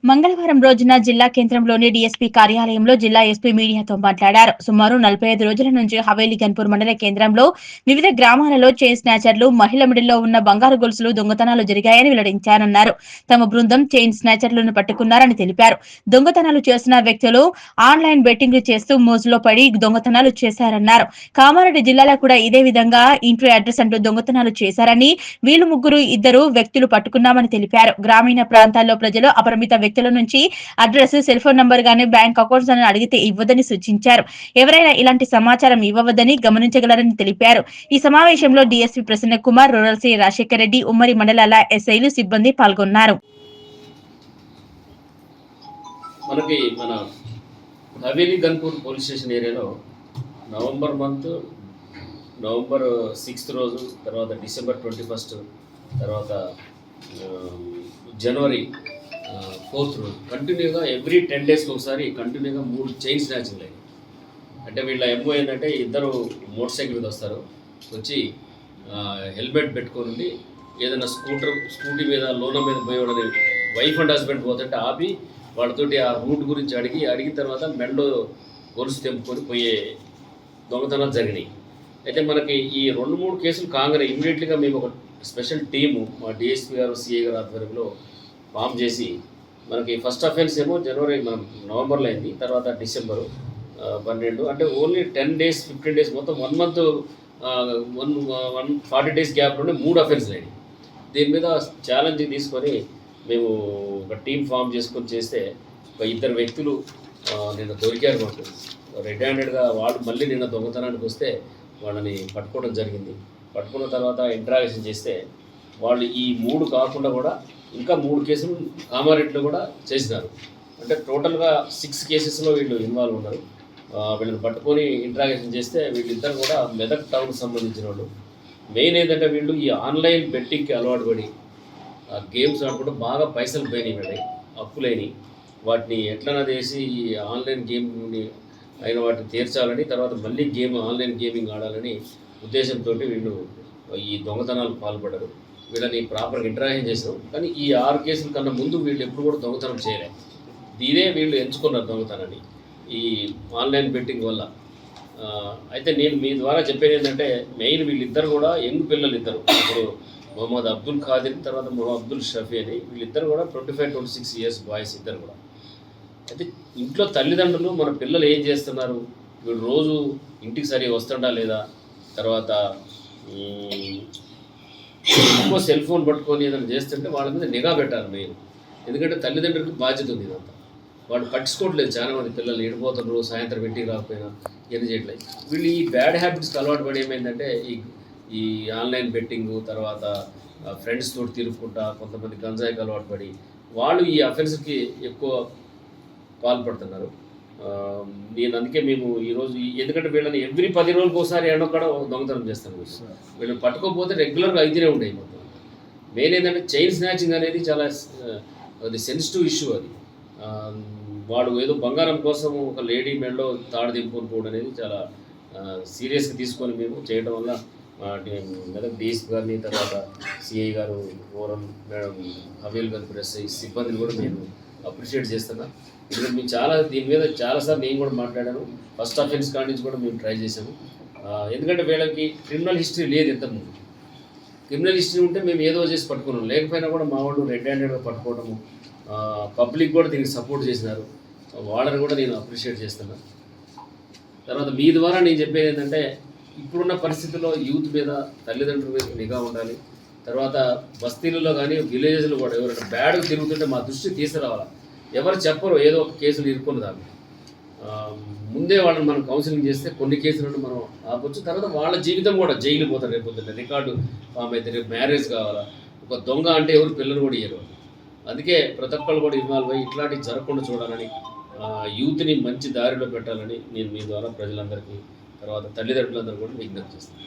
మంగళవారం రోజున జిల్లా కేంద్రంలోని డీఎస్పీ కార్యాలయంలో జిల్లా ఎస్పీ మీడియాతో మాట్లాడారు. సుమారు 45 రోజుల నుంచి హవేలీ గన్పూర్ మండల కేంద్రంలో వివిధ గ్రామాలలో చైన్ స్నాచర్లు, మహిళ మిడిల్లో ఉన్న బంగారు గొలుసులు దొంగతనాలు జరిగాయని వెల్లడించారన్నారు. తమ బృందం చైన్ స్నాచర్లను పట్టుకున్నారని తెలిపారు. దొంగతనాలు చేసిన వ్యక్తులు ఆన్లైన్ బెట్టింగ్ చేస్తూ మోజులో పడి దొంగతనాలు చేశారన్నారు. కామారెడ్డి జిల్లాలో కూడా ఇదే విధంగా ఇంటి అడ్రస్ అంటూ దొంగతనాలు చేశారని, వీళ్ళు ముగ్గురు ఇద్దరు వ్యక్తులు పట్టుకున్నామని తెలిపారు. గ్రామీణ ప్రాంతాల్లో ప్రజలు అపరిమిత వ్యక్తుల నుంచి అడ్రస్, సెల్ ఫోన్ నంబర్ గానీ బ్యాంక్ అకౌంట్స్ అని అడిగితే ఇవ్వదని సూచించారు. ఎవరైనా ఇలాంటి సమాచారం ఇవ్వవద్దని గమనించగలరని తెలిపారు. ఈ సమావేశంలో DSP Prasanna Kumar, rural C Rajasekhar Reddy, ఉమ్మడి మండలాల ఎస్ఐలు, సిబ్బంది పాల్గొన్నారు. మనకి మన హవేలీ గన్పూర్ పోలీస్ స్టేషన్ ఏరియాలో నవంబర్ 6th రోజు, తర్వాత డిసెంబర్ 21 తర్వాత జనవరి 4th రోజు కంటిన్యూగా ఎవ్రీ 10 days ఒకసారి కంటిన్యూగా 3 చైన్ స్నాచింగ్లు అయ్యాయి. అంటే వీళ్ళ ఎంఓ ఏంటంటే ఇద్దరు మోటార్ సైకిల్ మీద వస్తారు, వచ్చి హెల్మెట్ పెట్టుకొని ఏదైనా స్కూటీ మీద లోన మీద పోయేవాడని వైఫ్ అండ్ హస్బెండ్ పోతుంటే ఆపి వాళ్ళతోటి ఆ రూట్ గురించి అడిగిన తర్వాత మెడలో గొలుసు తెంపుకొని పోయే దొంగతనాలు జరిగినాయి. అయితే మనకి ఈ 2-3 కేసులు కాగానే ఇమీడియట్లీగా మేము ఒక స్పెషల్ టీము మా డిఎస్పీ గారు, సిఐ గారు ఆధ్వర్యంలో ఫామ్ చేసి మనకి ఫస్ట్ అఫెన్స్ ఏమో నవంబర్లో అయింది, తర్వాత డిసెంబరు 12, అంటే ఓన్లీ 10 days 15 days మొత్తం 1 month 140 days గ్యాప్లోనే 3 అఫెన్స్లు అయినాయి. దీని మీద ఛాలెంజ్ తీసుకొని మేము ఒక టీం ఫామ్ చేసుకొని చేస్తే ఒక 2 వ్యక్తులు నిన్న దొరికారు. మాకు రెడ్ హ్యాండెడ్గా వాళ్ళు మళ్ళీ నిన్న దొంగతనానికి వస్తే వాళ్ళని పట్టుకోవడం జరిగింది. పట్టుకున్న తర్వాత ఇంట్రాగేషన్ చేస్తే వాళ్ళు ఈ 3 కాకుండా కూడా ఇంకా 3 కేసులు కామారెడ్డిలో కూడా చేసినారు. అంటే టోటల్గా 6 కేసెస్లో వీళ్ళు ఇన్వాల్వ్ ఉన్నారు. వీళ్ళని పట్టుకొని ఇంట్రాగేషన్ చేస్తే వీళ్ళిద్దరు కూడా మెదక్ టౌన్కి సంబంధించిన వాళ్ళు. మెయిన్ ఏంటంటే వీళ్ళు ఈ ఆన్లైన్ బెట్టింగ్కి అలవాటు పడి గేమ్స్ ఆడుకుంటూ బాగా పైసలు పోయినాయి, వీళ్ళని అప్పులైనవి. వాటిని ఎట్లన్నా చేసి ఆన్లైన్ గేమ్ని అయిన వాటిని తీర్చాలని, తర్వాత మళ్ళీ ఆన్లైన్ గేమింగ్ ఆడాలని ఉద్దేశంతో వీళ్ళు ఈ దొంగతనాలకు పాల్పడ్డారు. వీళ్ళని ప్రాపర్గా ఇంటరాక్షన్ చేసాం. కానీ ఈ 6 కేసుల కన్నా ముందు వీళ్ళు ఎప్పుడు కూడా దొంగతనం చేయలేదు. ఇదే వీళ్ళు ఎంచుకున్నారు దొంగతనాన్ని ఈ ఆన్లైన్ బెట్టింగ్ వల్ల. అయితే నేను మీ ద్వారా చెప్పేది ఏంటంటే మెయిన్ వీళ్ళిద్దరు కూడా యంగ్ పిల్లలు ఇద్దరు. ఇప్పుడు మొహమ్మద్ అబ్దుల్ ఖాదిర్, తర్వాత మొహమ్మద్ అబ్దుల్ షఫీ అని వీళ్ళిద్దరు కూడా 25-26 years బాయ్స్ ఇద్దరు కూడా. అయితే ఇంట్లో తల్లిదండ్రులు మన పిల్లలు ఏం చేస్తున్నారు, వీళ్ళు రోజు ఇంటికి సరిగా వస్తుండా లేదా, తర్వాత ఎక్కువ సెల్ ఫోన్ పట్టుకొని ఏదైనా చేస్తుంటే వాళ్ళ మీద నిఘా పెట్టాలి మెయిన్. ఎందుకంటే తల్లిదండ్రులకు బాధ్యత ఉంది ఇదంతా. వాళ్ళు పట్టించుకోవట్లేదు. చాలామంది పిల్లలు ఎడిపోతున్నారు, సాయంత్రం ఇంటికి రాకపోయినా ఏం చేయట్లేదు. వీళ్ళు ఈ బ్యాడ్ హ్యాబిట్స్కి అలవాటు పడి ఏమైందంటే ఈ ఆన్లైన్ బెట్టింగు, తర్వాత ఫ్రెండ్స్ తోటి తిరుగుకుంటా, కొంతమంది గంజాయికి అలవాటు పడి వాళ్ళు ఈ అఫెన్స్కి ఎక్కువ పాల్పడుతున్నారు. నేను అందుకే మేము ఈరోజు ఎందుకంటే వీళ్ళని ఎవ్రీ 10 రోజులకు ఒకసారి ఎక్కడొక్కడ దొంగతనం చేస్తాను. వీళ్ళని పట్టుకోకపోతే రెగ్యులర్గా అయితేనే ఉండేవి మొత్తం. మెయిన్ ఏంటంటే చైన్ స్నాచింగ్ అనేది చాలా అది సెన్సిటివ్ ఇష్యూ. అది వాడు ఏదో బంగారం కోసం ఒక లేడీ మెడలో తాడు దింపుకొని పోవడం అనేది చాలా సీరియస్గా తీసుకొని మేము చేయడం వల్ల మెదక్ డిఎస్పీ గారిని, తర్వాత సిఐ గారు, ఓరం మేడం, హవేల్ గారు, ఎస్ఐ సిబ్బందిని కూడా నేను అప్రిషియేట్ చేస్తున్నా. ఇక్కడ మేము దీని మీద చాలాసార్లు నేను కూడా మాట్లాడాను. ఫస్ట్ అఫెన్స్ కాడి నుంచి కూడా మేము ట్రై చేసాము. ఎందుకంటే వీళ్ళకి క్రిమినల్ హిస్టరీ లేదు. ఇంతకుముందు క్రిమినల్ హిస్టరీ ఉంటే మేము ఏదో చేసి పట్టుకున్నాం, లేకపోయినా కూడా మా వాళ్ళు రెడ్ హ్యాండెడ్గా పట్టుకోవడము, పబ్లిక్ కూడా దీనికి సపోర్ట్ చేసినారు. వాళ్ళని కూడా నేను అప్రిషియేట్ చేస్తున్నా. తర్వాత మీ ద్వారా నేను చెప్పేది ఏంటంటే ఇప్పుడున్న పరిస్థితుల్లో యూత్ మీద, తల్లిదండ్రుల మీద నిఘా ఉండాలి. తర్వాత బస్తీలలో కానీ విలేజెస్లో కూడా ఎవరైనా బ్యాడ్గా తిరుగుతుంటే మా దృష్టి తీసుకురావాలి. ఎవరు చెప్పరు ఏదో ఒక కేసులు ఇరుక్కున్న దాన్ని. ముందే వాళ్ళని మనం కౌన్సిలింగ్ చేస్తే కొన్ని కేసులను మనం ఆపొచ్చు. తర్వాత వాళ్ళ జీవితం కూడా జైలు పోతారు. రేపు పొద్దున్న రికార్డు ఫామ్ అయితే రేపు మ్యారేజ్ కావాలా. ఒక దొంగ అంటే ఎవరు పిల్లలు కూడా ఇయ్యరు. అందుకే ప్రతి ఒక్కళ్ళు కూడా ఇన్వాల్వ్ అయ్యి ఇట్లాంటివి జరగకుండా చూడాలని, యూత్ని మంచి దారిలో పెట్టాలని నేను మీ ద్వారా ప్రజలందరికీ, తర్వాత తల్లిదండ్రులందరూ కూడా విజ్ఞప్తి చేస్తాను.